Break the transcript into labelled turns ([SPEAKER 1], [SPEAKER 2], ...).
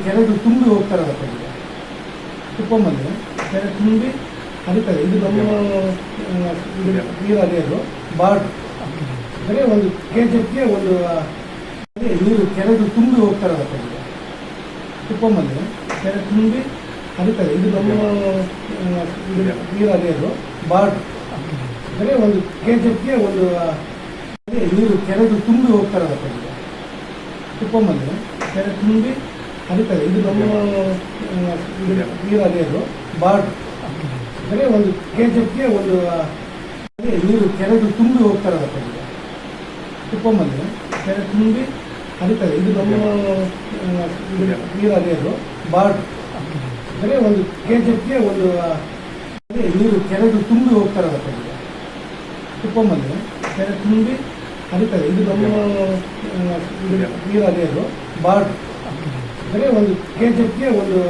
[SPEAKER 1] ಕೆರೆದು ತುಂಬಿ ಹೋಗ್ತಾರಲ್ಲ ಕಡೆಗೆ ತುಪ್ಪಮಲ್ಲಿ ಕೆರೆ ತುಂಬಿ ಹರಿತದೆ. ಇದು ನಮ್ಮ ನೀರು ಹರಿಯೋದು ಬಾರ್ಡ್ರ್ ಅಂದರೆ ಒಂದು ಕೆಜೆಪ್ಗೆ ಒಂದು ನೀರು ಕೆರೆದು ತುಂಬಿ ಹೋಗ್ತಾರಲ್ಲ ಕಡೆಗೆ ತುಪ್ಪಮಲ್ಲಿ ಕೆರೆ ತುಂಬಿ ಹರಿತದೆ. ಇದು ನಮ್ಮ ನೀರು ಹರಿಯೋದು ಬಾರ್ಡ್ರ್ ಅಂದರೆ ಒಂದು ಕೆಜೆಪ್ಗೆ ಒಂದು ನೀರು ಕೆರೆದು ತುಂಬಿ ಹೋಗ್ತಾರಲ್ಲ ಕಡೆಗೆ ತುಪ್ಪಮಲ್ಲಿ ಕೆರೆ ತುಂಬಿ ಹರಿತದೆ. ಇದು ನಮ್ಮ ನೀರು ಹರಿಯೋದು ಬಾರ್ಡ್ರ್ ಅಂದರೆ ಒಂದು ಕೆಜೆಪ್ಗೆ ಒಂದು ನೀರು ಕೆರೆದು ತುಂಬಿ ಹೋಗ್ತಾರಲ್ಲ ಕಡೆಗೆ ತುಪ್ಪಮಲ್ಲಿ ಕೆರೆ ತುಂಬಿ ಹರಿತದೆ. ಇದು ನಮ್ಮ ನೀರು ಹರಿಯೋದು ಬಾರ್ಡ್ರ್ ಅಂದರೆ ಒಂದು ಕೆಜೆಪ್ಗೆ ಒಂದು ನೀರು ಕೆರೆದು ತುಂಬಿ ಹೋಗ್ತಾರಲ್ಲ ಕಡೆಗೆ ತುಪ್ಪಮಲ್ಲಿ ಕೆರೆ ತುಂಬಿ ಹರಿತದೆ. ಇದು ನಮ್ಮ ನೀರು ಹರಿಯೋದು ಬಾರ್ಡ್ರ್ ಅಂದರೆ ಒಂದು ಕೆಜೆಪ್ಗೆ ಒಂದು